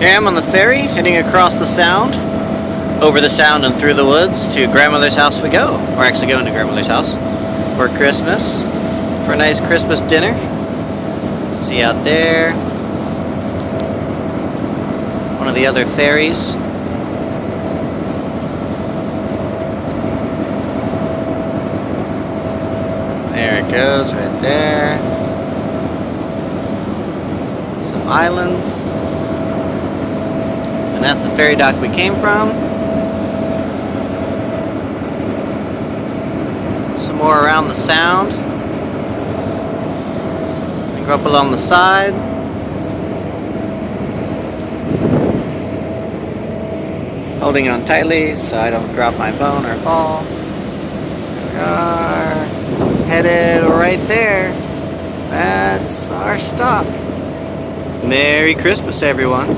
Here I am on the ferry, heading across the Sound, over the Sound and through the woods to grandmother's house we go. We're actually going to grandmother's house for Christmas, for a nice Christmas dinner. See out there, one of the other ferries. There it goes, right there. Some islands. And that's the ferry dock we came from. Some more around the Sound. And go up along the side. Holding on tightly so I don't drop my phone or fall. There we are. Headed right there. That's our stop. Merry Christmas, everyone.